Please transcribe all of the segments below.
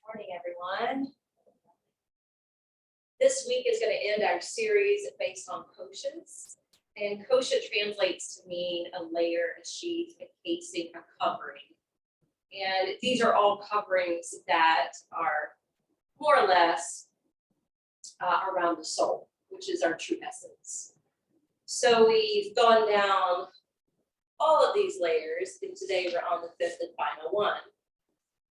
Morning, everyone. This week is going to end our series based on koshas. And kosha translates to mean a layer, a sheath, a casing, a covering. And these are all coverings that are more or less around the soul, which is our true essence. So we've gone down all of these layers, and today we're on the fifth and final one.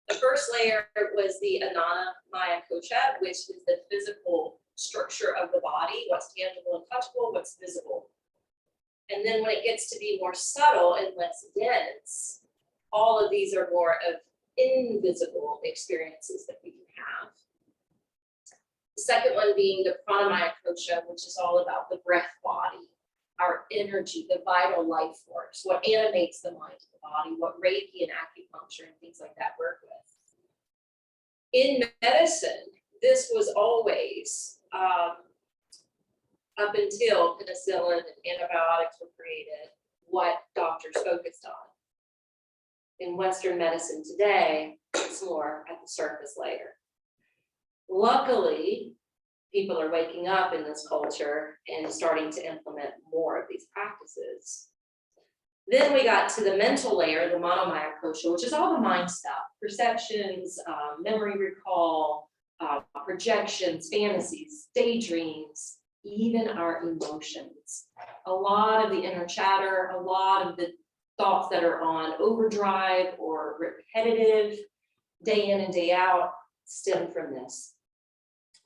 The first layer was the Anana Maya Kosha, which is the physical structure of the body, what's tangible and touchable, what's visible. And then when it gets to be more subtle and less dense, all of these are more of invisible experiences that we can have. The second one being the Pranamaya Kosha, which is all about the breath body, our energy, the vital life force, what animates the mind and the body, what Reiki and acupuncture and things like that work with. In medicine, this was always, up until penicillin and antibiotics were created, what doctors focused on. In Western medicine today, it's more at the surface layer. Luckily, people are waking up in this culture and starting to implement more of these practices. Then we got to the mental layer, the Manomaya Kosha, which is all the mind stuff, perceptions, memory recall, projections, fantasies, daydreams, even our emotions. A lot of the inner chatter, a lot of the thoughts that are on overdrive or repetitive day in and day out stem from this.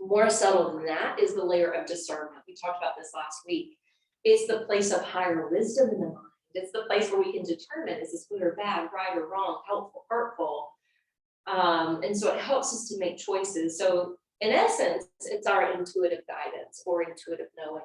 More subtle than that is the layer of discernment. We talked about this last week. It's the place of higher wisdom in the mind. It's the place where we can determine, is this good or bad, right or wrong, helpful, hurtful. And so it helps us to make choices. So in essence, it's our intuitive guidance or intuitive knowing.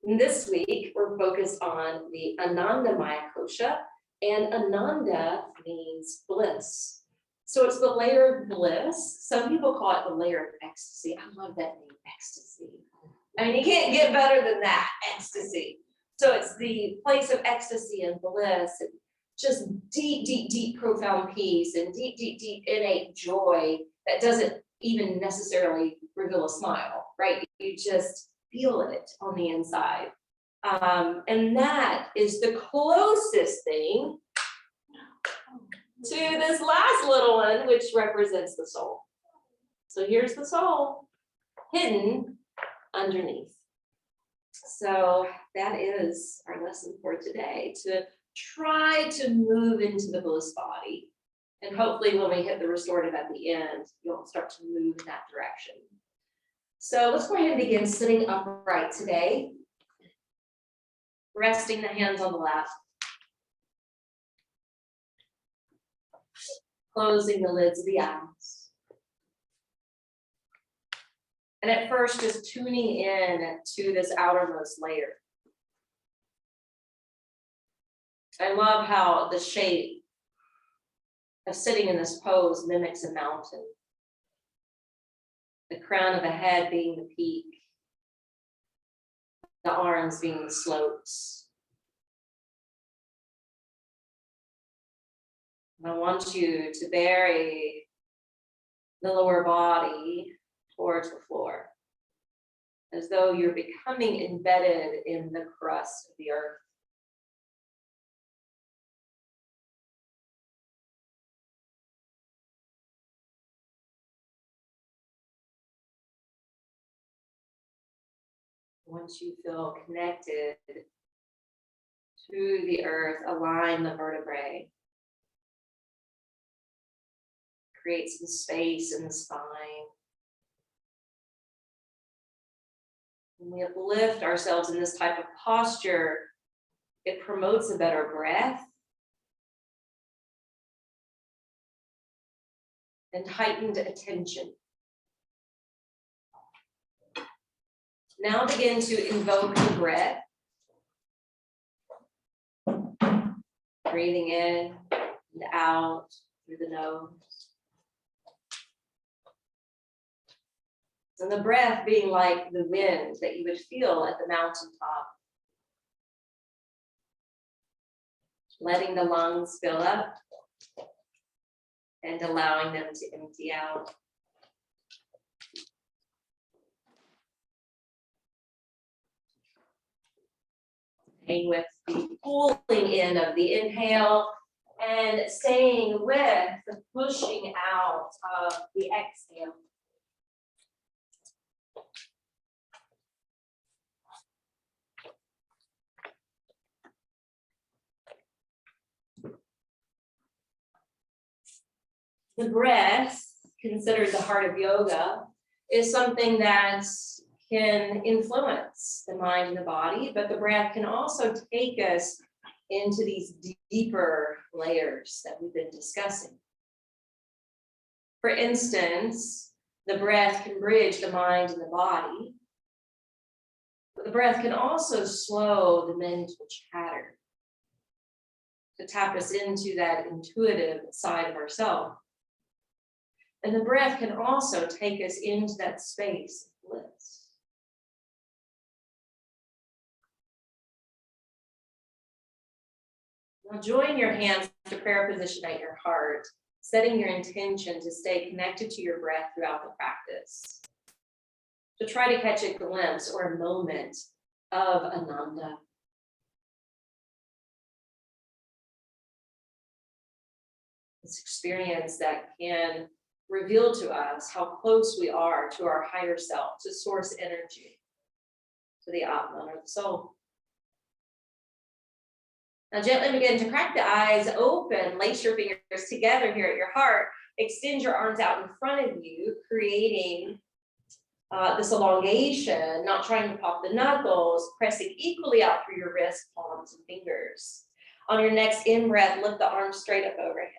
And this week, we're focused on the Anandamaya Kosha, and Ananda means bliss. So it's the layer of bliss. Some people call it the layer of ecstasy. I love that name, ecstasy. I mean, you can't get better than that, ecstasy. So it's the place of ecstasy and bliss, and just deep, deep, deep, profound peace, and deep, deep, deep, innate joy that doesn't even necessarily reveal a smile, right? You just feel it on the inside. And that is the closest thing to this last little one, which represents the soul. So here's the soul hidden underneath. So that is our lesson for today, to try to move into the bliss body. And hopefully when we hit the restorative at the end, you'll start to move in that direction. So let's go ahead and begin sitting upright today. Resting the hands on the lap. Closing the lids of the eyes. And at first, just tuning in to this outermost layer. I love how the shape of sitting in this pose mimics a mountain. The crown of the head being the peak, the arms being the slopes. And I want you to bury the lower body towards the floor, as though you're becoming embedded in the crust of the earth. Once you feel connected to the earth, align the vertebrae. Create some space in the spine. When we uplift ourselves in this type of posture, it promotes a better breath and heightened attention. Now begin to invoke the breath. Breathing in and out through the nose. And the breath being like the wind that you would feel at the mountaintop. letting the lungs fill up and allowing them to empty out. Staying with the pulling in of the inhale and staying with the pushing out of the exhale. The breath, considered the heart of yoga, is something that can influence the mind and the body, but the breath can also take us into these deeper layers that we've been discussing. For instance, the breath can bridge the mind and the body, but the breath can also slow the mental chatter to tap us into that intuitive side of ourselves. And the breath can also take us into that space of bliss. Now join your hands to prayer position at your heart, setting your intention to stay connected to your breath throughout the practice. To try to catch a glimpse or a moment of Ananda. This experience that can reveal to us how close we are to our higher self, to source energy, to the Atman or the soul. Now gently begin to crack the eyes open, lace your fingers together here at your heart, extend your arms out in front of you, creating this elongation, not trying to pop the knuckles, pressing equally out through your wrists, palms, and fingers. On your next in-breath, lift the arms straight up overhead.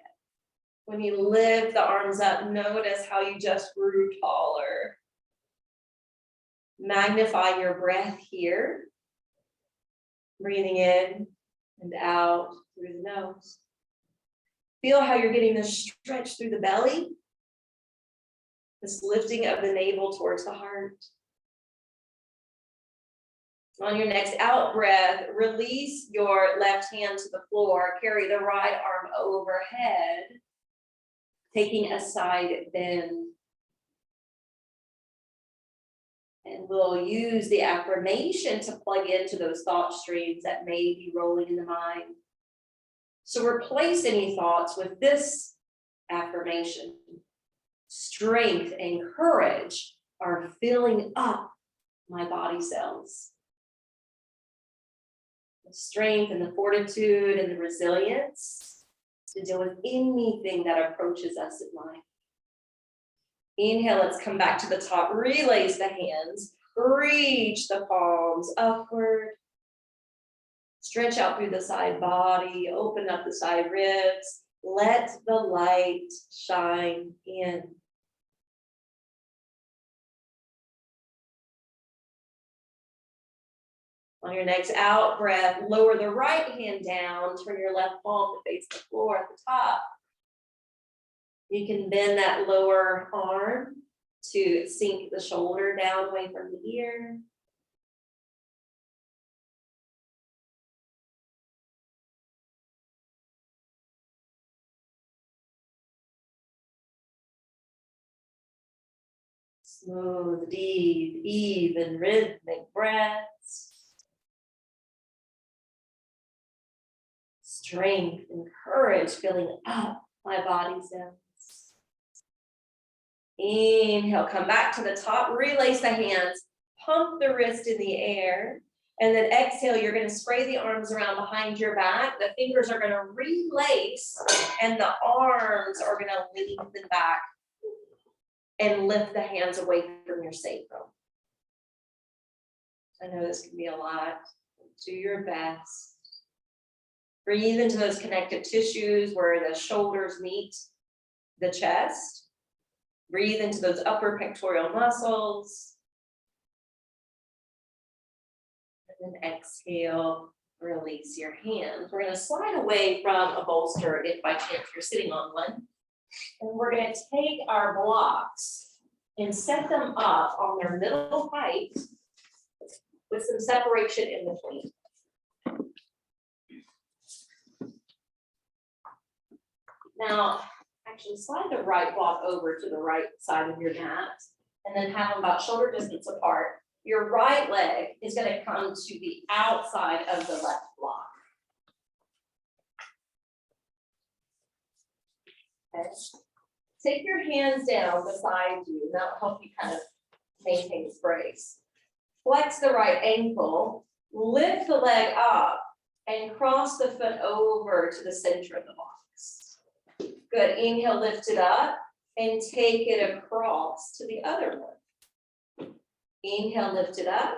When you lift the arms up, notice how you just grew taller. Magnify your breath here. Breathing in and out through the nose. Feel how you're getting this stretch through the belly. This lifting of the navel towards the heart. On your next out breath, release your left hand to the floor. Carry the right arm overhead, taking a side bend. And we'll use the affirmation to plug into those thought streams that may be rolling in the mind. So replace any thoughts with this affirmation. Strength and courage are filling up my body cells. The strength and the fortitude and the resilience to deal with anything that approaches us in life. Inhale, let's come back to the top. Relace the hands. Reach the palms upward. Stretch out through the side body. Open up the side ribs. Let the light shine in. On your next out breath, lower the right hand down. Turn your left palm to face the floor at the top. You can bend that lower arm to sink the shoulder down away from the ear. Smooth, deep, even, rhythmic breaths. Strength and courage filling up my body cells. Inhale, come back to the top, relace the hands, pump the wrist in the air, and then exhale, you're going to spray the arms around behind your back. The fingers are going to relace, and the arms are going to lengthen back and lift the hands away from your sacrum. I know this can be a lot. Do your best. Breathe into those connective tissues where the shoulders meet the chest. Breathe into those upper pectoral muscles. And then exhale, release your hands. We're going to slide away from a bolster if by chance you're sitting on one. And we're going to take our blocks and set them up on their middle height with some separation in between. Now, actually slide the right block over to the right side of your mat and then have them about shoulder distance apart. Your right leg is going to come to the outside of the left block. Okay. Take your hands down beside you, and that'll help you kind of maintain this brace. Flex the right ankle, lift the leg up, and cross the foot over to the center of the box. Good, inhale, lift it up, and take it across to the other one. Inhale, lift it up.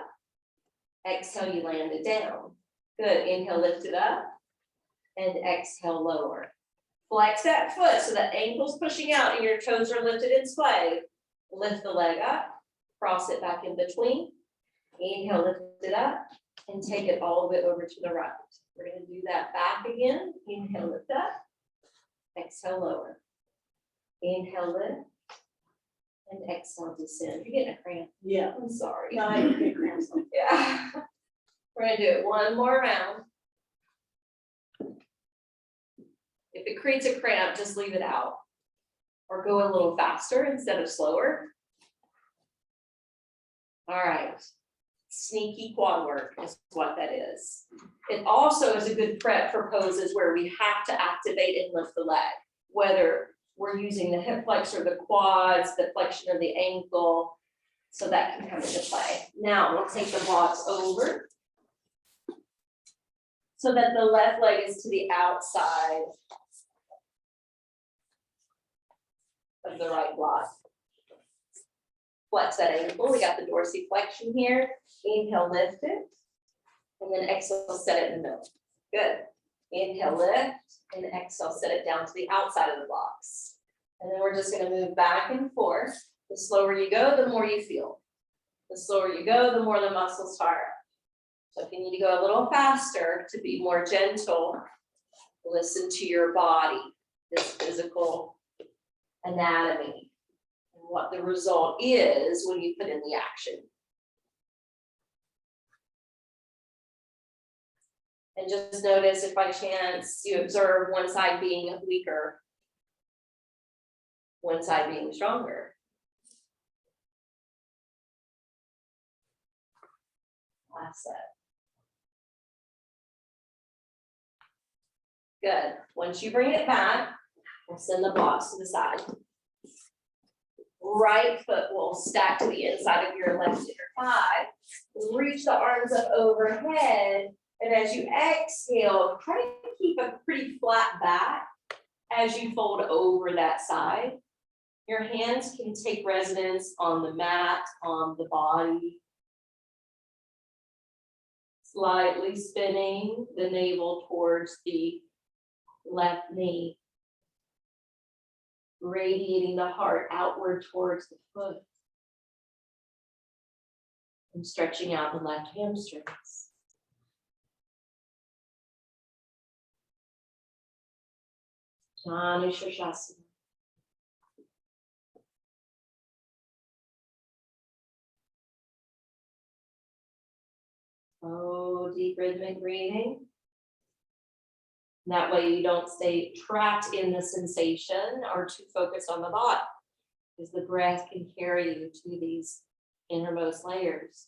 Exhale, you land it down. Good, inhale, lift it up, and exhale, lower. Flex that foot so that ankle's pushing out and your toes are lifted in splay. Lift the leg up, cross it back in between. Inhale, lift it up, and take it all the way over to the right. We're going to do that back again. Inhale, lift up. Exhale, lower. Inhale, lift. And exhale, descend. You're getting a cramp. Yeah. I'm sorry. No, I didn't get cramps. Yeah. We're going to do it one more round. If it creates a cramp, just leave it out. Or go a little faster instead of slower. All right. Sneaky quad work is what that is. It also is a good prep for poses where we have to activate and lift the leg, whether we're using the hip flexor, the quads, the flexion of the ankle, so that can come into play. Now we'll take the blocks over so that the left leg is to the outside of the right block. Flex that ankle. We got the dorsiflexion here. Inhale, lift it. And then exhale, set it in the middle. Good. Inhale, lift. And exhale, set it down to the outside of the box. And then we're just going to move back and forth. The slower you go, the more you feel. The slower you go, the more the muscles fire up. So if you need to go a little faster to be more gentle, listen to your body, this physical anatomy, and what the result is when you put in the action. And just notice if by chance you observe one side being weaker, one side being stronger. Last set. Good. Once you bring it back, we'll send the blocks to the side. Right foot will stack to the inside of your left inner thigh. Reach the arms up overhead. And as you exhale, try to keep a pretty flat back as you fold over that side. Your hands can take residence on the mat, on the body. Slightly spinning the navel towards the left knee. Radiating the heart outward towards the foot. And stretching out the left hamstrings. Janu Shirshasana. Oh, deep rhythmic breathing. That way you don't stay trapped in the sensation or too focused on the body, because the breath can carry you to these innermost layers.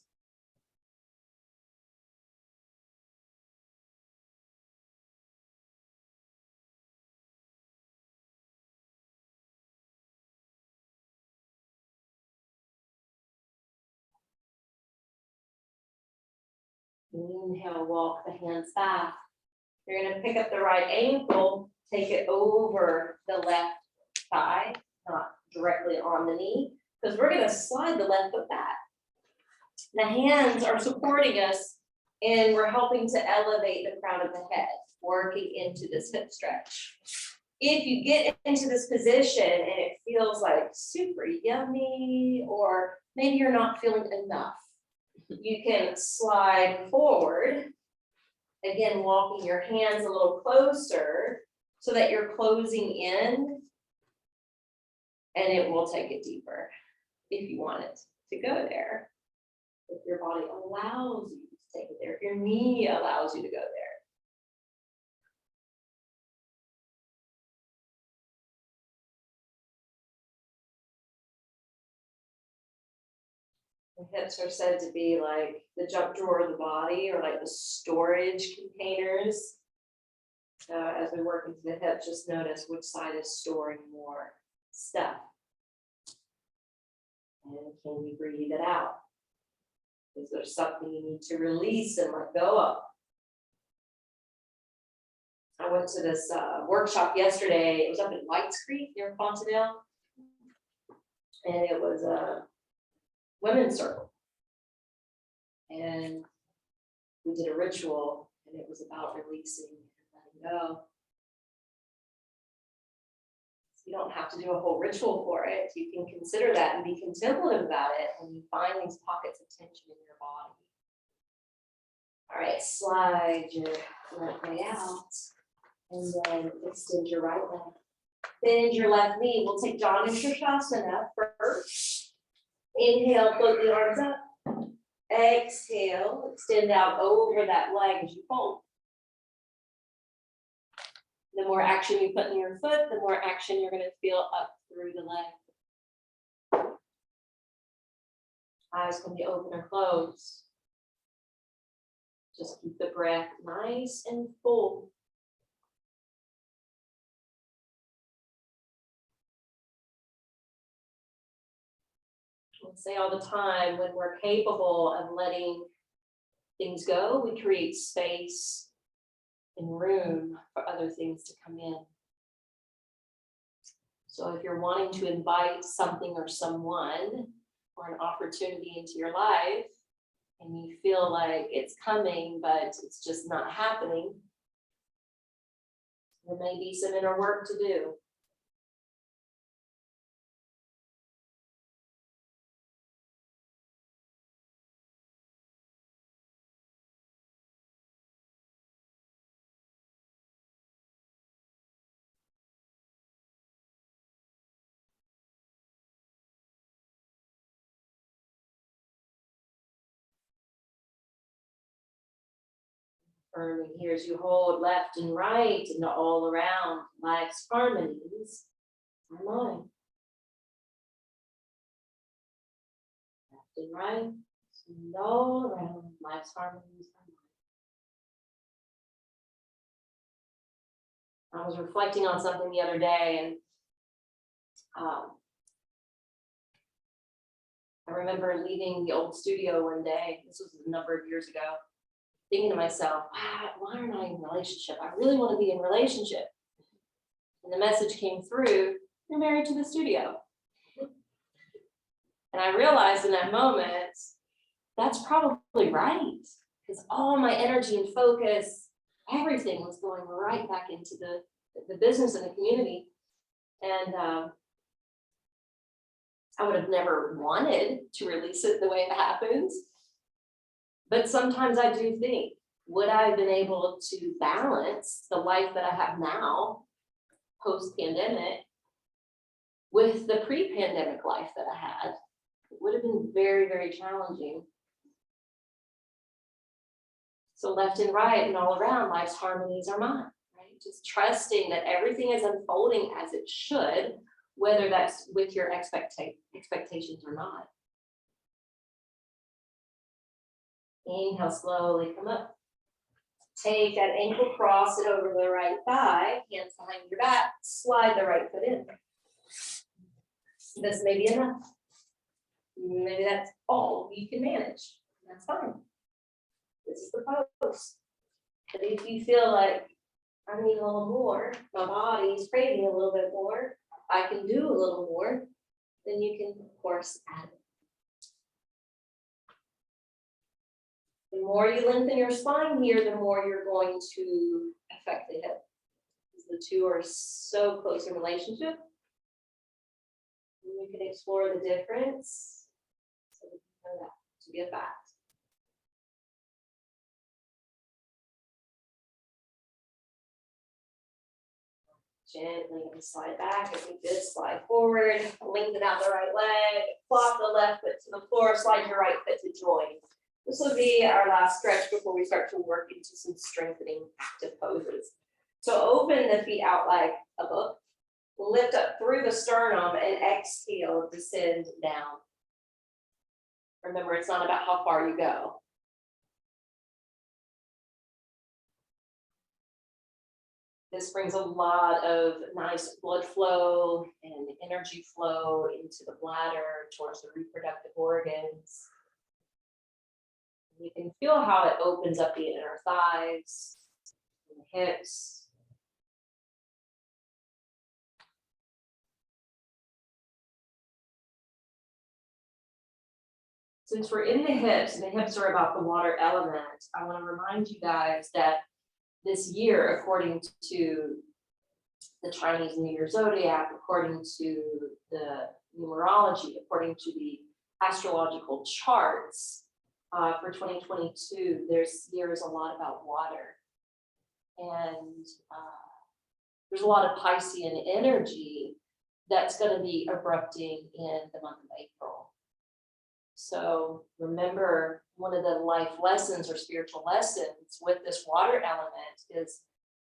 Inhale, walk the hands back. You're going to pick up the right ankle, take it over the left thigh, not directly on the knee, because we're going to slide the left foot back. The hands are supporting us, and we're helping to elevate the crown of the head, working into this hip stretch. If you get into this position and it feels like super yummy, or maybe you're not feeling enough, you can slide forward. Again, walking your hands a little closer so that you're closing in, and it will take it deeper if you want it to go there. If your body allows you to take it there, if your knee allows you to go there. The hips are said to be like the junk drawer of the body, or like the storage containers. So as we work into the hip, just notice which side is storing more stuff. And can you breathe it out? Is there something you need to release and let go of? I went to this workshop yesterday. It was up in Whites Creek near Fontadale. And it was a women's circle. And we did a ritual, and it was about releasing and letting go. So you don't have to do a whole ritual for it. You can consider that and be contemplative about it when you find these pockets of tension in your body. All right, slide your left leg out, and then extend your right leg. Bend your left knee. We'll take Janu Sirsasana first. Inhale, float the arms up. Exhale, extend out over that leg as you fold. The more action you put in your foot, the more action you're going to feel up through the leg. Eyes can be open or closed. Just keep the breath nice and full. I say all the time, when we're capable of letting things go, we create space and room for other things to come in. So if you're wanting to invite something or someone or an opportunity into your life, and you feel like it's coming, but it's just not happening, there may be some inner work to do. Firmly here as you hold left and right and all around life's harmonies are mine. Left and right and all around life's harmonies are mine. I was reflecting on something the other day, and I remember leaving the old studio one day. This was a number of years ago. Thinking to myself, wow, why aren't I in a relationship? I really want to be in a relationship. And the message came through, you're married to the studio. And I realized in that moment, that's probably right. Because all my energy and focus, everything was going right back into the business and the community. And I would have never wanted to release it the way it happens. But sometimes I do think, would I have been able to balance the life that I have now, post-pandemic, with the pre-pandemic life that I had? It would have been very, very challenging. So left and right and all around, life's harmonies are mine, right? Just trusting that everything is unfolding as it should, whether that's with your expectations or not. Inhale, slowly come up. Take that ankle, cross it over the right thigh, hands behind your back, slide the right foot in. This may be enough. Maybe that's all you can manage. That's fine. This is the pose. But if you feel like I need a little more, my body's craving a little bit more, I can do a little more, then you can, of course, add it. The more you lengthen your spine here, the more you're going to affect the hip. Because the two are so close in relationship. And you can explore the difference. So we can know that to get back. Gently slide back if you did, slide forward, lengthen out the right leg, flop the left foot to the floor, slide your right foot to join. This will be our last stretch before we start to work into some strengthening active poses. So open the feet out like a book, lift up through the sternum and exhale, descend down. Remember, it's not about how far you go. This brings a lot of nice blood flow and energy flow into the bladder towards the reproductive organs. You can feel how it opens up the inner thighs and the hips. Since we're in the hips, and the hips are about the water element, I want to remind you guys that this year, according to the Chinese New Year zodiac, according to the numerology, according to the astrological charts, for 2022, this year is a lot about water. And there's a lot of Piscean energy that's going to be erupting in the month of April. So remember, one of the life lessons or spiritual lessons with this water element is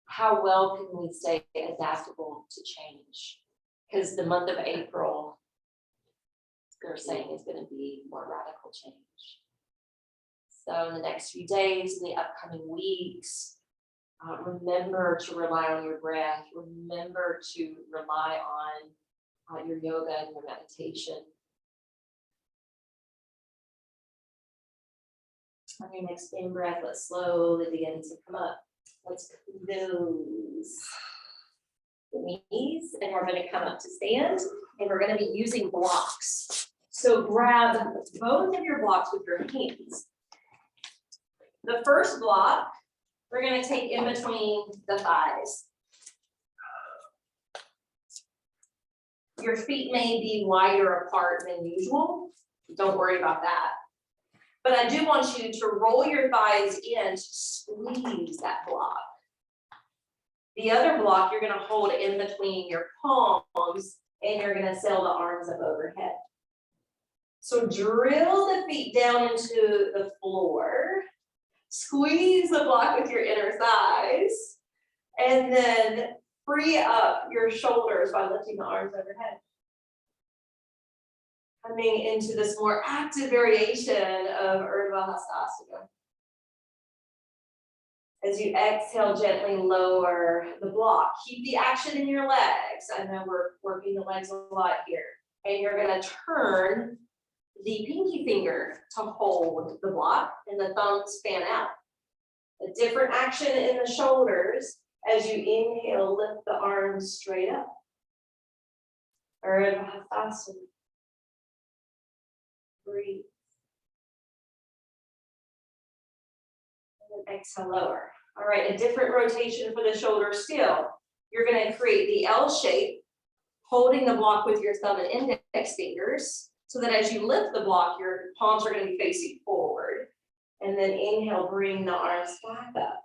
how well can we stay adaptable to change? Because the month of April, they're saying, is going to be more radical change. So in the next few days, in the upcoming weeks, remember to rely on your breath. Remember to rely on your yoga and your meditation. On your next in-breath, let's slowly begin to come up. Let's close the knees, and we're going to come up to stand, and we're going to be using blocks. So grab both of your blocks with your hands. The first block, we're going to take in between the thighs. Your feet may be wider apart than usual. Don't worry about that. But I do want you to roll your thighs in to squeeze that block. The other block you're going to hold in between your palms, and you're going to sail the arms up overhead. So drill the feet down into the floor, squeeze the block with your inner thighs, and then free up your shoulders by lifting the arms overhead. Coming into this more active variation of Urdhva Hastasana. As you exhale, gently lower the block. Keep the action in your legs. I know we're working the legs a lot here. And you're going to turn the pinky finger to hold the block, and the thumbs fan out. A different action in the shoulders. As you inhale, lift the arms straight up. Urdhva Hastasana. Breathe. And then exhale, lower. All right, a different rotation for the shoulders still. You're going to create the L shape, holding the block with your thumb and index fingers, so that as you lift the block, your palms are going to be facing forward. And then inhale, bring the arms back up.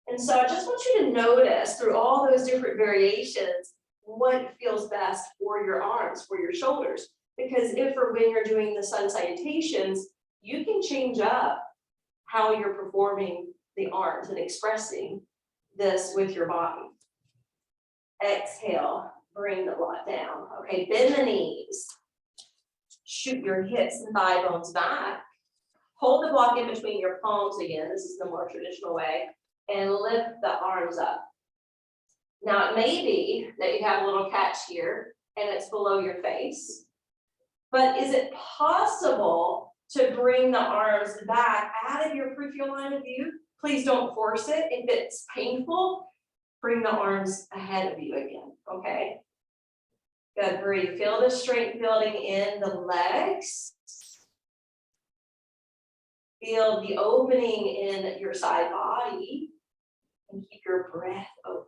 And so I just want you to notice through all those different variations, what feels best for your arms, for your shoulders. Because if or when you're doing the sun salutations, you can change up how you're performing the arms and expressing this with your body. Exhale, bring the block down. Okay, bend the knees. Shoot your hips and thigh bones back. Hold the block in between your palms again. This is the more traditional way. And lift the arms up. Now, it may be that you have a little catch here and it's below your face. But is it possible to bring the arms back out of your peripheral line of view? Please don't force it. If it's painful, bring the arms ahead of you again, okay? Good, breathe. Feel the strength building in the legs. Feel the opening in your side body. And keep your breath open.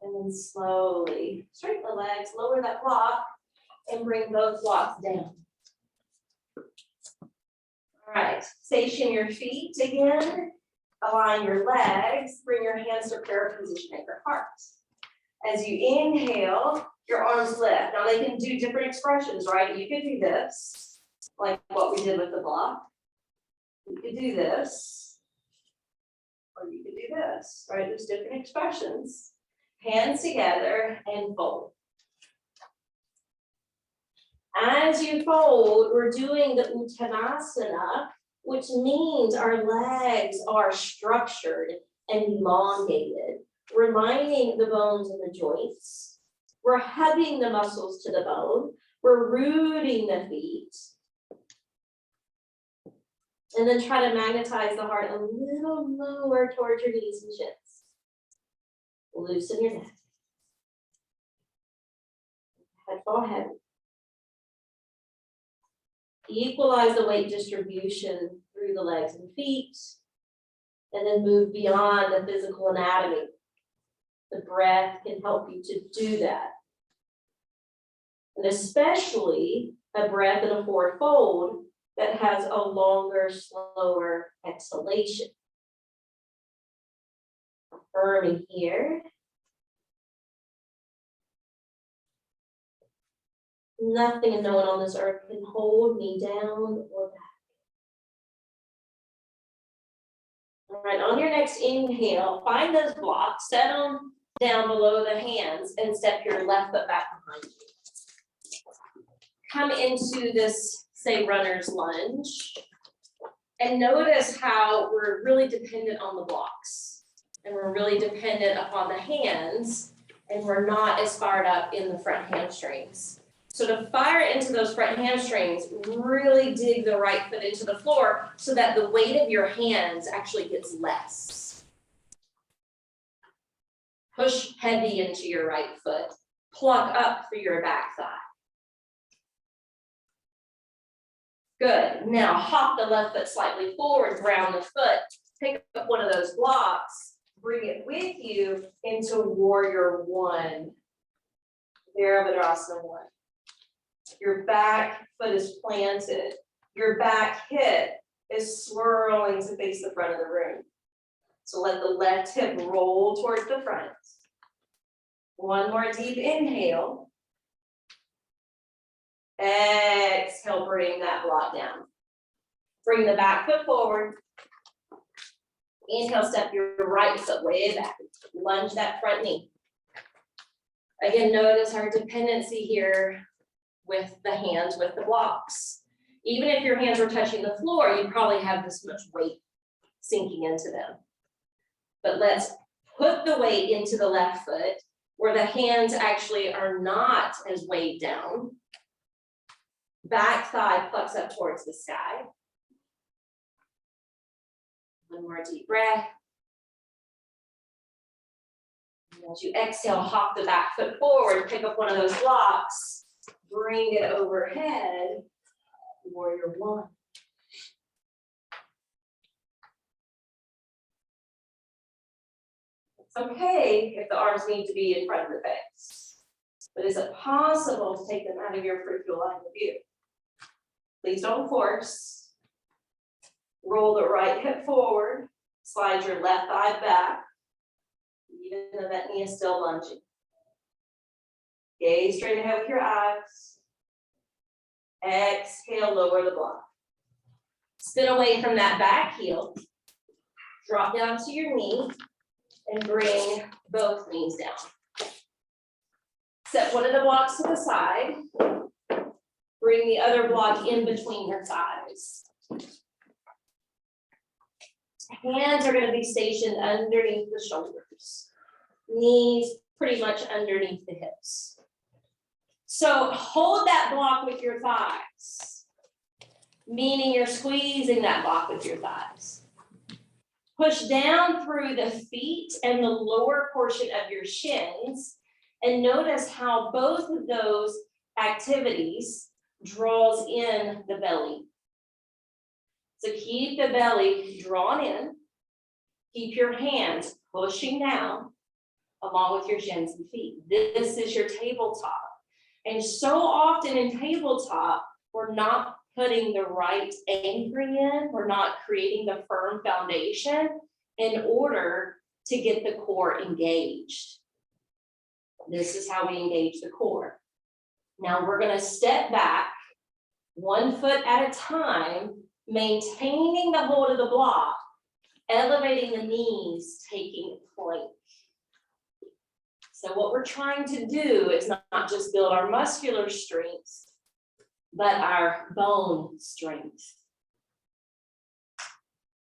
And then slowly straighten the legs, lower that block, and bring both blocks down. All right, station your feet again. Align your legs. Bring your hands to prayer position at your heart. As you inhale, your arms lift. Now they can do different expressions, right? You could do this, like what we did with the block. You could do this, or you could do this, right? There's different expressions. Hands together and fold. As you fold, we're doing the Uttanasana, which means our legs are structured and elongated. We're lining the bones and the joints. We're hugging the muscles to the bone. We're rooting the feet. And then try to magnetize the heart a little lower towards your knees and shins. Loosen your neck. Head fall heavy. Equalize the weight distribution through the legs and feet, and then move beyond the physical anatomy. The breath can help you to do that. And especially a breath in a forward fold that has a longer, slower exhalation. Affirming here. Nothing and no one on this earth can hold me down or back. All right, on your next inhale, find those blocks, set them down below the hands, and step your left foot back behind you. Come into this, say, runner's lunge, and notice how we're really dependent on the blocks, and we're really dependent upon the hands, and we're not as fired up in the front hamstrings. So to fire into those front hamstrings, really dig the right foot into the floor so that the weight of your hands actually gets less. Push heavy into your right foot. Plug up through your back thigh. Good. Now hop the left foot slightly forward, ground the foot, pick up one of those blocks, bring it with you into warrior one. Virabhadrasana 1. Your back foot is planted. Your back hip is swirling to face the front of the room. So let the left hip roll towards the front. One more deep inhale. Exhale, bring that block down. Bring the back foot forward. Inhale, step your right foot way back. Lunge that front knee. Again, notice our dependency here with the hands, with the blocks. Even if your hands were touching the floor, you probably have this much weight sinking into them. But let's put the weight into the left foot where the hands actually are not as weighed down. Back thigh plucks up towards the sky. One more deep breath. And as you exhale, hop the back foot forward, pick up one of those blocks. Bring it overhead, warrior one. It's okay if the arms need to be in front of the face, but is it possible to take them out of your peripheral line of view? Please don't force. Roll the right hip forward, slide your left thigh back, even though that knee is still lunging. Gaze straight ahead with your eyes. Exhale, lower the block. Spin away from that back heel. Drop down to your knee and bring both knees down. Set one of the blocks to the side. Bring the other block in between your thighs. Hands are going to be stationed underneath the shoulders. Knees pretty much underneath the hips. So hold that block with your thighs, meaning you're squeezing that block with your thighs. Push down through the feet and the lower portion of your shins, and notice how both of those activities draws in the belly. So keep the belly drawn in, keep your hands pushing down along with your shins and feet. This is your tabletop. And so often in tabletop, we're not putting the right anchoring in, we're not creating the firm foundation in order to get the core engaged. This is how we engage the core. Now we're going to step back 1 foot at a time, maintaining the hold of the block, elevating the knees, taking plank. So what we're trying to do is not just build our muscular strength, but our bone strength.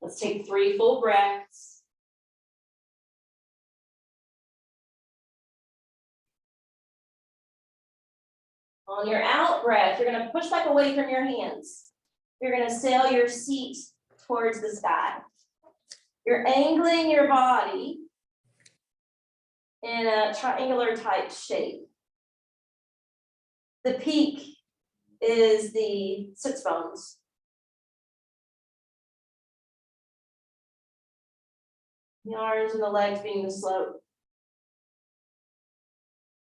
Let's take 3 full breaths. On your out breath, you're going to push back away from your hands. You're going to sail your seat towards the sky. You're angling your body in a triangular type shape. The peak is the sits bones. The arms and the legs being the slope.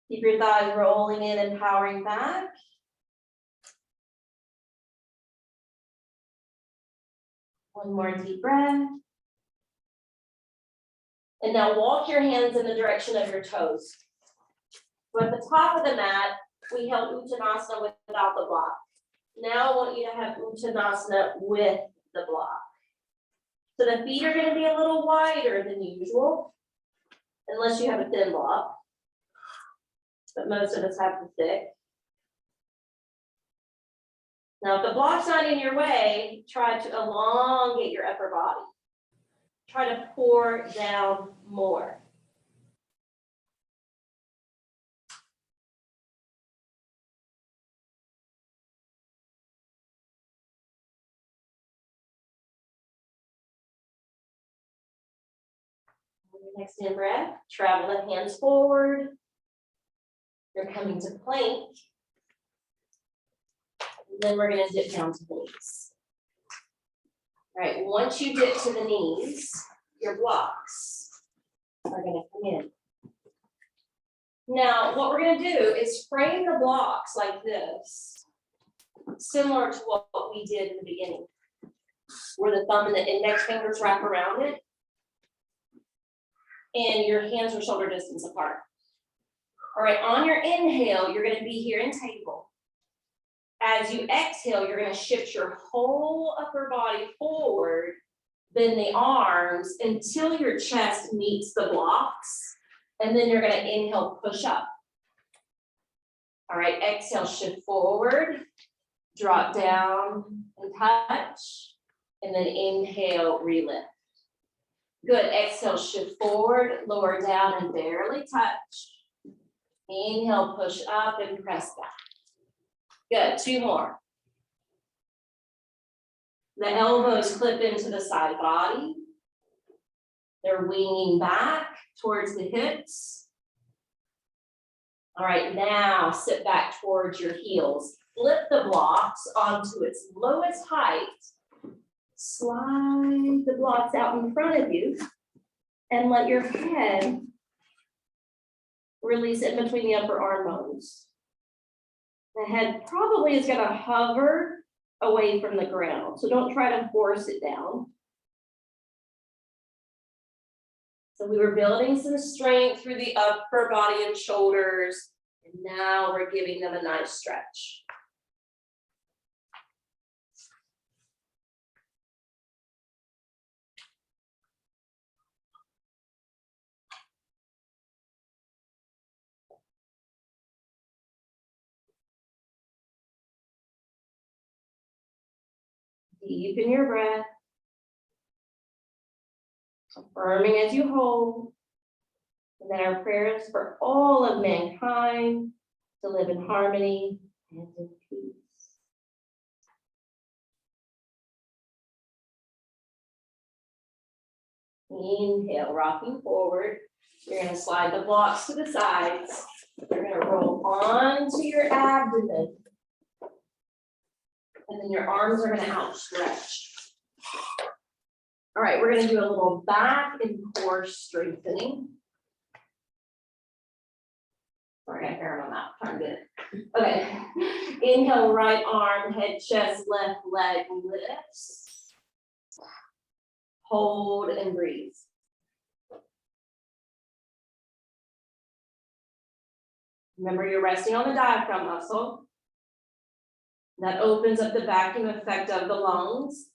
Keep your thighs rolling in and powering back. One more deep breath. And now walk your hands in the direction of your toes. So at the top of the mat, we held Uttanasana without the block. Now I want you to have Uttanasana with the block. So the feet are going to be a little wider than usual, unless you have a thin block. But most of us have the thick. Now, if the block's not in your way, try to elongate your upper body. Try to pour down more. Next in breath, travel the hands forward. You're coming to plank. And then we're going to dip down to the knees. All right, once you dip to the knees, your blocks are going to come in. Now, what we're going to do is frame the blocks like this, similar to what we did in the beginning, where the thumb and the index fingers wrap around it, and your hands are shoulder distance apart. All right, on your inhale, you're going to be here in table. As you exhale, you're going to shift your whole upper body forward, bend the arms until your chest meets the blocks, and then you're going to inhale, push up. All right, exhale, shift forward, drop down and touch, and then inhale, relift. Good, exhale, shift forward, lower down and barely touch. Inhale, push up and press back. Good, 2 more. The elbows clip into the side body. They're winging back towards the hips. All right, now sit back towards your heels. Flip the blocks onto its lowest height. Slide the blocks out in front of you and let your head release it between the upper arm bones. The head probably is going to hover away from the ground, so don't try to force it down. So we were building some strength through the upper body and shoulders, and now we're giving them a nice stretch. Deepen your breath. Affirming as you hold. And then our prayers for all of mankind to live in harmony and in peace. Inhale, rocking forward. You're going to slide the blocks to the sides. You're going to roll onto your abdomen. And then your arms are going to outstretch. All right, we're going to do a little back and core strengthening. Sorry, I hair on my mouth. Trying to get it. Okay. Inhale, right arm, head, chest, left leg lifts. Hold and breathe. Remember, you're resting on the diaphragm muscle. That opens up the vacuum effect of the lungs.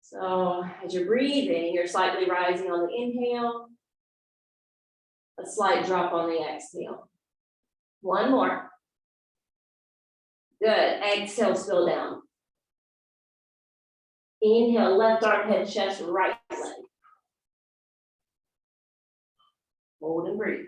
So as you're breathing, you're slightly rising on the inhale, a slight drop on the exhale. One more. Good. Exhale, spill down. Inhale, left arm, head, chest, right leg. Hold and breathe.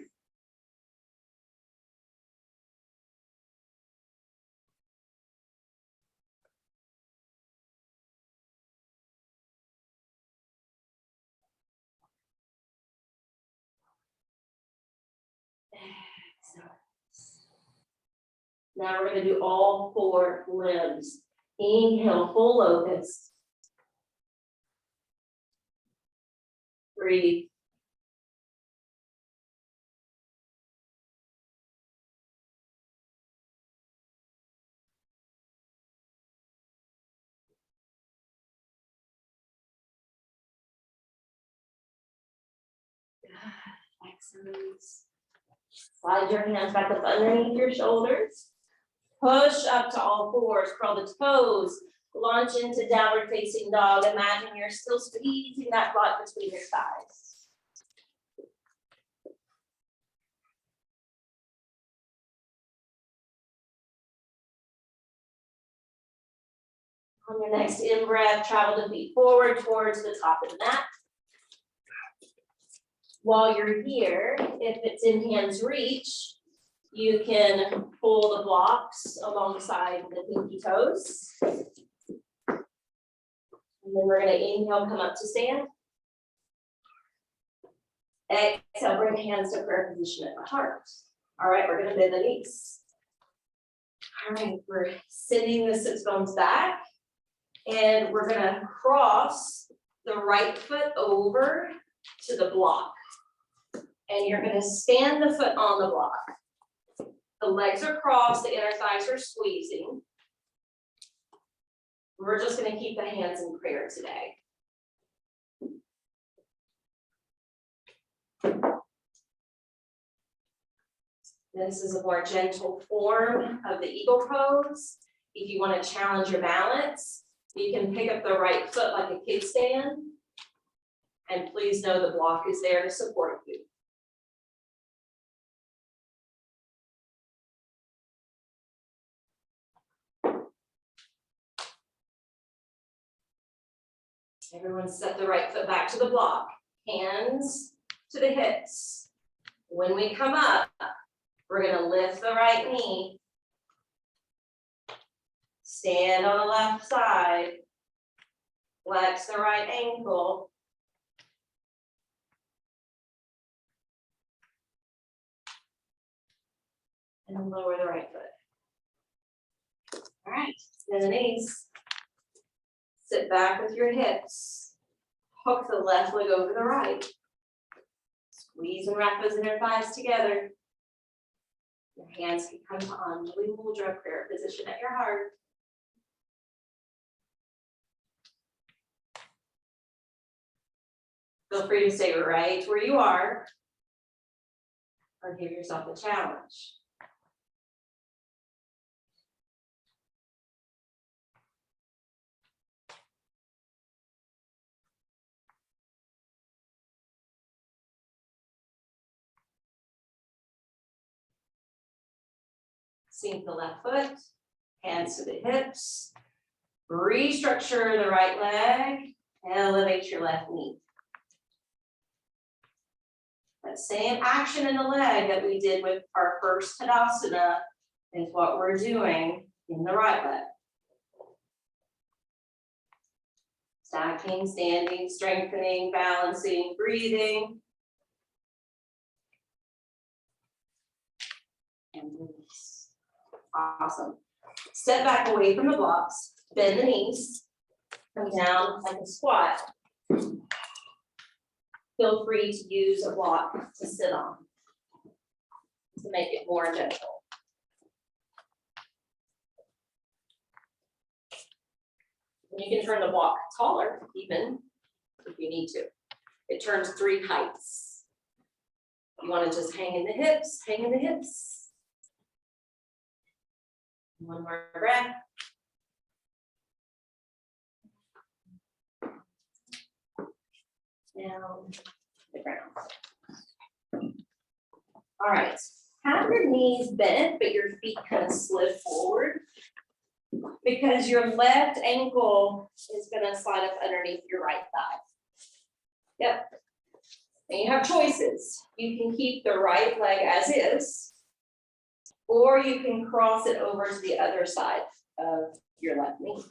Exhale. Now we're going to do all 4 limbs. Inhale, full locust. Breathe. Excellent. Slide your hands back up underneath your shoulders. Push up to all 4s, curl the toes, launch into downward facing dog. Imagine you're still squeezing that butt between your thighs. On your next in-breath, travel the feet forward towards the top of the mat. While you're here, if it's in hands reach, you can pull the blocks alongside the pinky toes. And then we're going to inhale, come up to stand. Exhale, bring the hands to prayer position at the heart. All right, we're going to bend the knees. All right, we're sending the sits bones back. And we're going to cross the right foot over to the block. And you're going to stand the foot on the block. The legs are crossed, the inner thighs are squeezing. We're just going to keep the hands in prayer today. This is a more gentle form of the eagle pose. If you want to challenge your balance, you can pick up the right foot like a kickstand. And please know the block is there to support you. Everyone set the right foot back to the block. Hands to the hips. When we come up, we're going to lift the right knee. Stand on the left side. Flex the right ankle. And lower the right foot. All right, bend the knees. Sit back with your hips. Hook the left leg over the right. Squeeze and wrap those inner thighs together. Your hands can come to Anjali Mudra, prayer position at your heart. Feel free to stay right where you are or give yourself a challenge. Sink the left foot, hands to the hips. Restructure the right leg, elevate your left knee. That same action in the leg that we did with our first Tadasana is what we're doing in the right leg. Stacking, standing, strengthening, balancing, breathing. And release. Awesome. Step back away from the blocks, bend the knees, come down like a squat. Feel free to use a block to sit on to make it more gentle. And you can turn the block taller, even if you need to. It turns 3 heights. You want to just hang in the hips, hang in the hips. One more breath. Down to the ground. All right. Have your knees bent, but your feet kind of slip forward. because your left ankle is gonna slide up underneath your right thigh. Yep. And you have choices. You can keep the right leg as is, or you can cross it over to the other side of your left knee.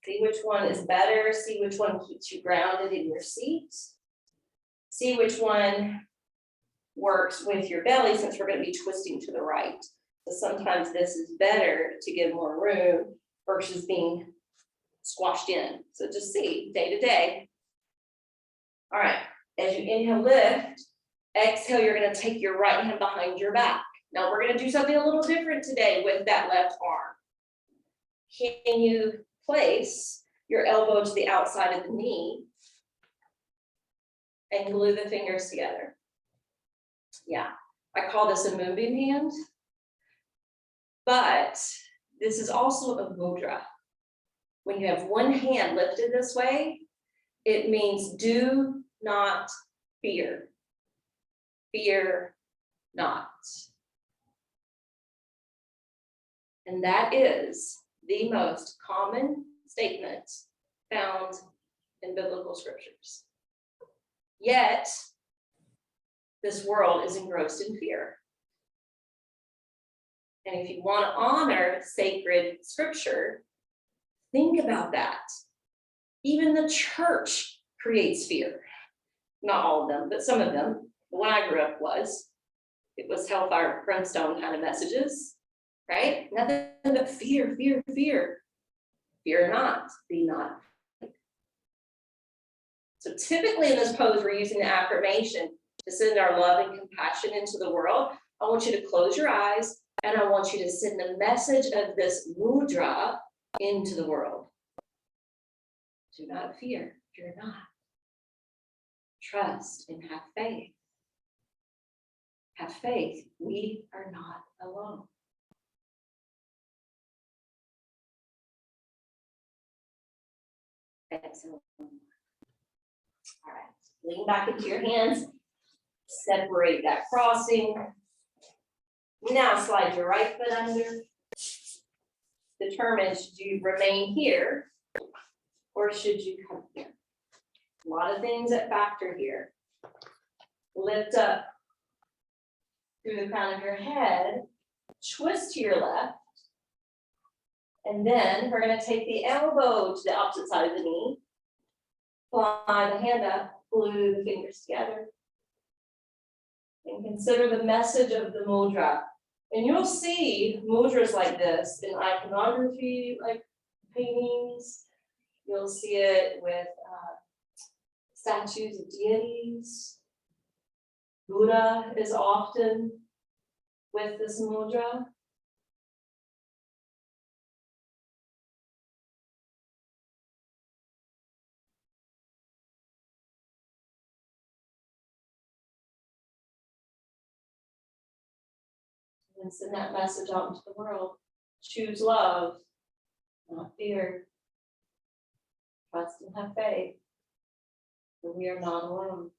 See which one is better, see which one keeps you grounded in your seat. See which one works with your belly, since we're going to be twisting to the right. So sometimes this is better to give more room versus being squashed in. So just see day to day. All right, as you inhale, lift. Exhale, you're going to take your right hand behind your back. Now we're going to do something a little different today with that left arm. Can you place your elbow to the outside of the knee and glue the fingers together? Yeah, I call this a moonbeam hand, but this is also a mudra. When you have one hand lifted this way, it means do not fear. Fear not. And that is the most common statement found in biblical scriptures. Yet, this world is engrossed in fear. And if you want to honor sacred scripture, think about that. Even the church creates fear. Not all of them, but some of them. The one I grew up it was hellfire, brimstone kind of messages, right? Nothing but fear, fear, fear. Fear not, be not. So typically in this pose, we're using the affirmation to send our love and compassion into the world. I want you to close your eyes and I want you to send the message of this mudra into the world. Do not fear, fear not. Trust and have faith. Have faith, we are not alone. Excellent. All right, lean back into your hands. Separate that crossing. Now slide your right foot under. Determine, should you remain here or should you come here? A lot of things that factor here. Lift up through the crown of your head, twist to your left, and then we're going to take the elbow to the opposite side of the knee, fly the hand up, glue the fingers together, and consider the message of the mudra. And you'll see mudras like this in iconography, like paintings. You'll see it with statues of deities. Buddha is often with this mudra. And send that message out into the world. Choose love, not fear. Trust and have faith. For we are not alone.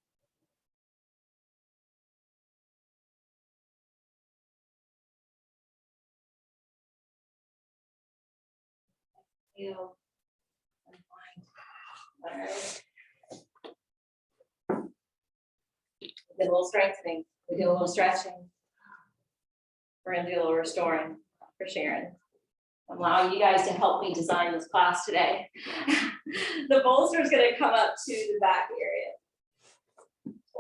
Feel and find. All right. We did a little strengthening. We did a little stretching. We're gonna do a little restoring for Sharon. I'm allowing you guys to help me design this class today. The bolster is gonna come up to the back area.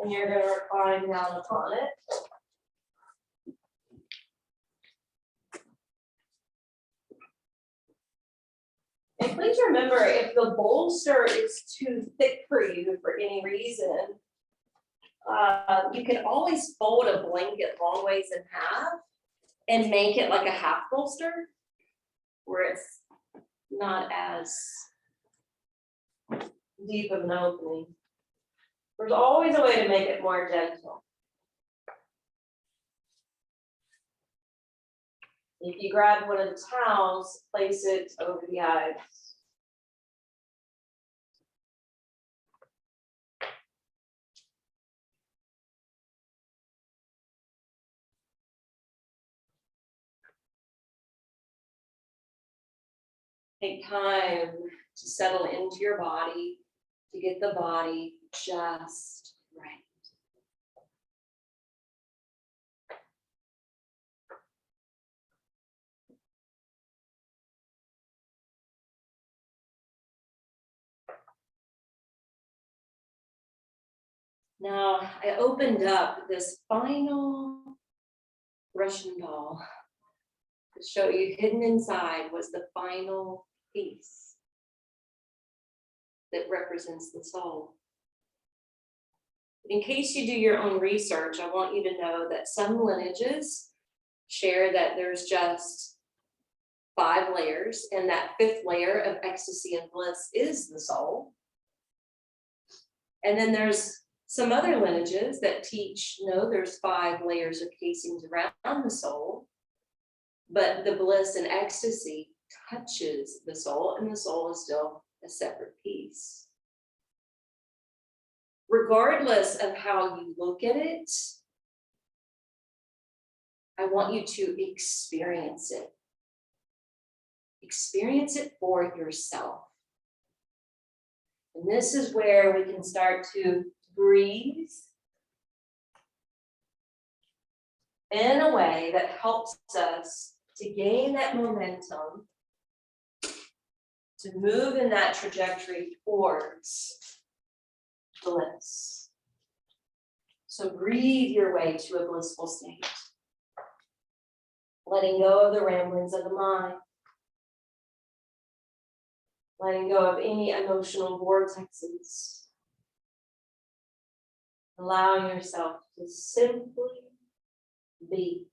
And you're gonna recline down upon it. And please remember, if the bolster is too thick for you for any reason, you can always fold a blanket long ways in half and make it like a half bolster where it's not as deep of an opening. There's always a way to make it more gentle. If you grab one of the towels, place it over the eyes. Take time to settle into your body, to get the body just right. Now, I opened up this final Russian doll to show you hidden inside was the final piece that represents the soul. In case you do your own research, I want you to know that some lineages share that there's just 5 layers, and that 5th layer of ecstasy and bliss is the soul. And then there's some other lineages that teach, no, there's 5 layers of casings around the soul, but the bliss and ecstasy touches the soul, and the soul is still a separate piece. Regardless of how you look at it, I want you to experience it. Experience it for yourself. And this is where we can start to breathe in a way that helps us to gain that momentum, to move in that trajectory towards bliss. So breathe your way to a blissful state. Letting go of the ramblings of the mind. Letting go of any emotional vortexes. Allowing yourself to simply be.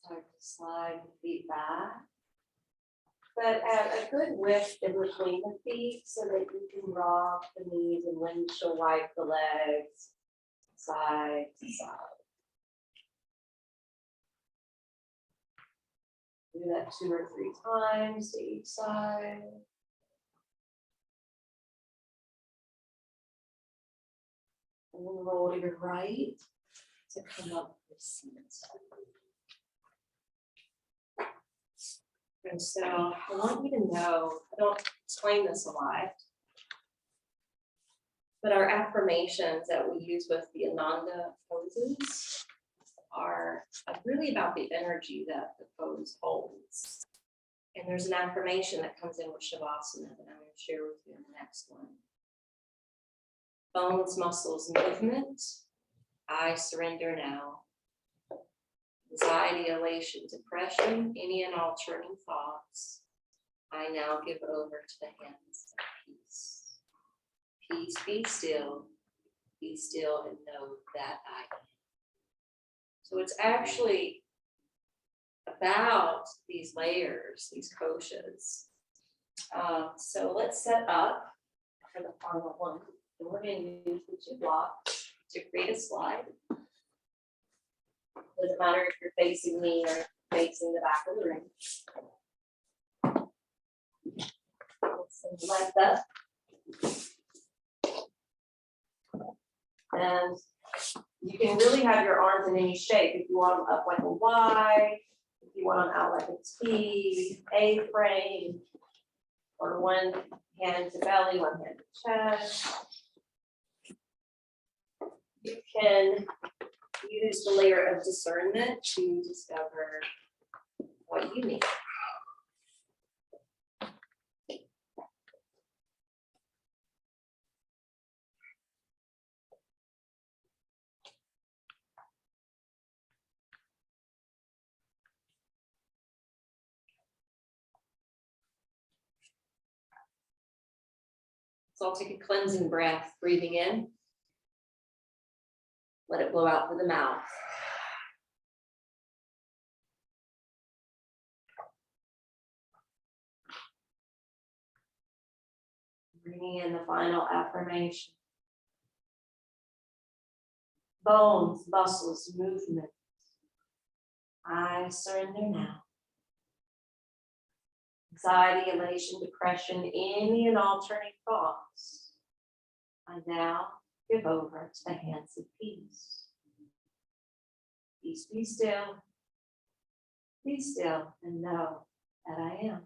Start to slide the feet back. But at a good width in between the feet so that you can rock the knees and windshield wipe the legs side to side. Do that 2 or 3 times to each side. And then roll to your right to come up the seat. And so I want you to know, I don't explain this a lot, but our affirmations that we use with the Ananda poses are really about the energy that the pose holds. And there's an affirmation that comes in with Shavasana that I'm going to share with you in the next one. Bones, muscles, movement, I surrender now. Anxiety, elation, depression, any and all turning thoughts, I now give over to the hands of peace. Peace, be still and know that I am. So it's actually about these layers, these koshas. So let's set up for the final one. And we're going to use the 2 blocks to create a slide. Doesn't matter if you're facing me or facing the back of the ring. Like that. And you can really have your arms in any shape. If you want them up like a Y, if you want them out like a T, A-frame, or one hand to belly, one hand to chest. You can use the layer of discernment to discover what you need. So I'll take a cleansing breath, breathing in. Let it blow out through the mouth. Bringing in the final affirmation. Bones, muscles, movement. I surrender now. Anxiety, elation, depression, any and all turning thoughts, I now give over to the hands of peace. Peace, be still, and know that I am.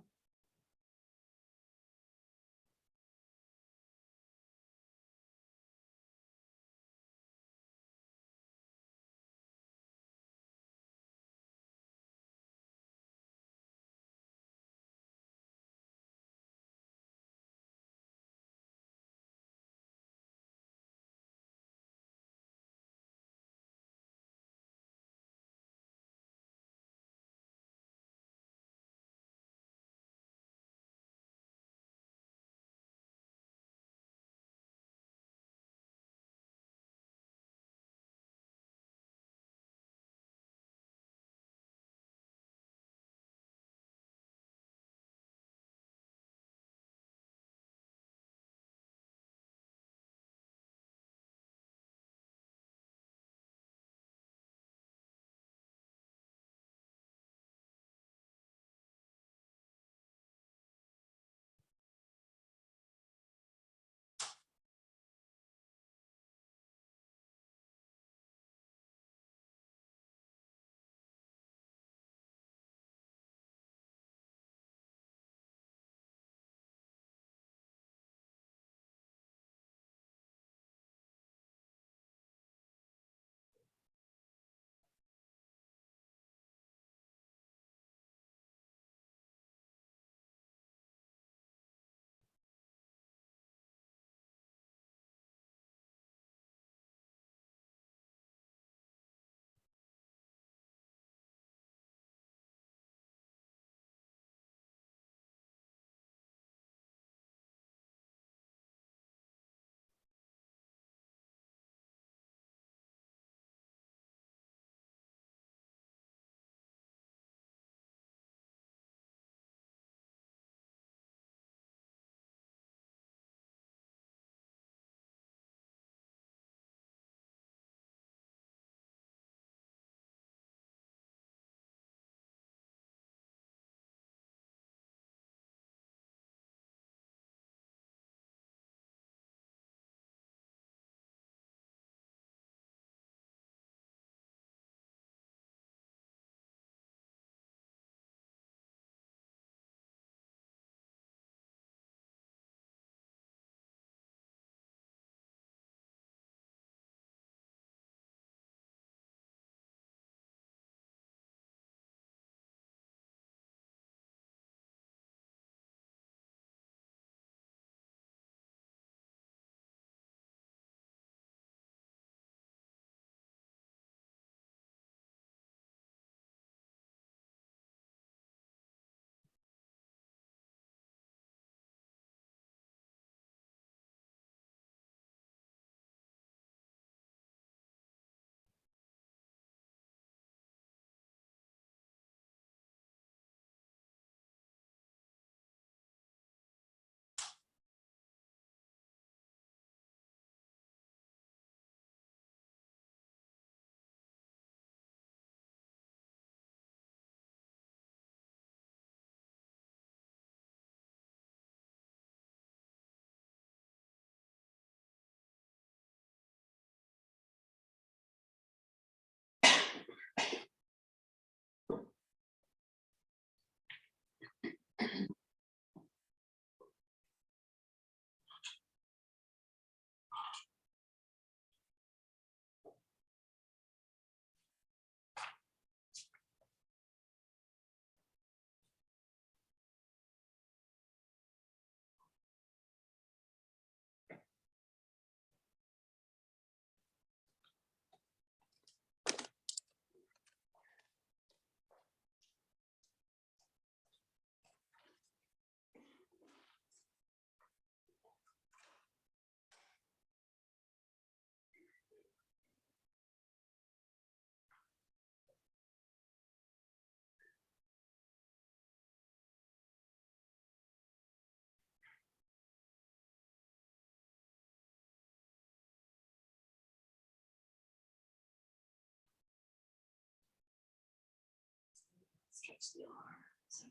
reach the arms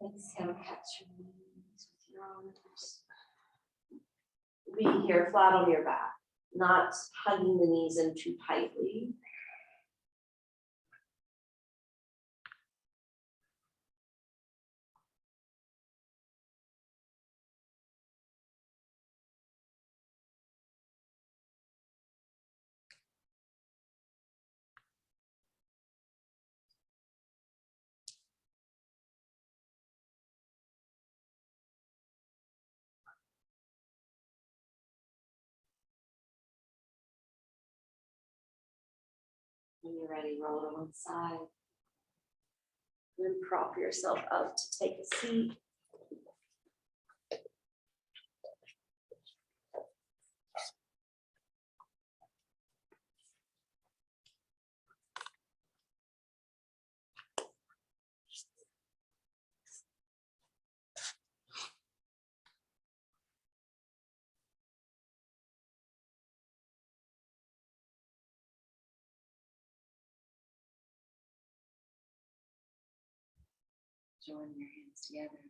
overhead. Exhale, catch your knees with your arms. Be here flat on your back, not hugging the knees in too tightly. When you're ready, roll to one side. Then prop yourself up to take a seat. Join your hands together.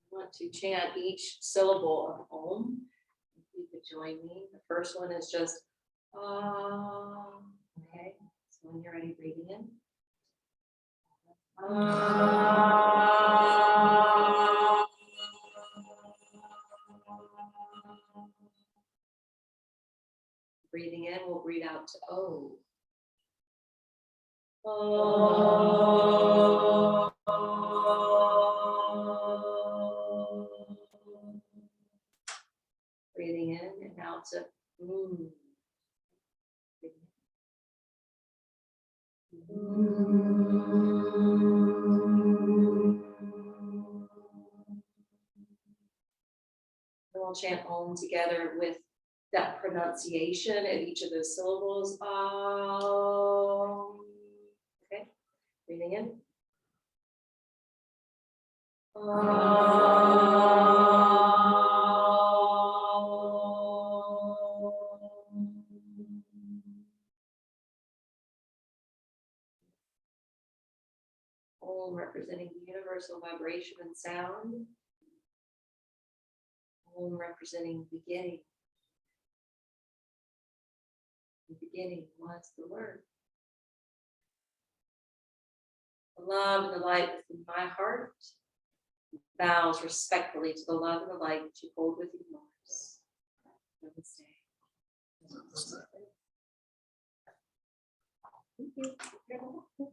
I want to chant each syllable of Om. If you could join me. The first one is just okay. So when you're ready, breathing in. Breathing in, we'll breathe out to O. Breathing in and out to We'll chant Om together with that pronunciation of each of those syllables. Okay, breathing in. Om representing universal vibration and sound. Om representing beginning. The beginning was the word. The love and the light within my heart bows respectfully to the love and the light that you hold within yours. Namaste. Thank you.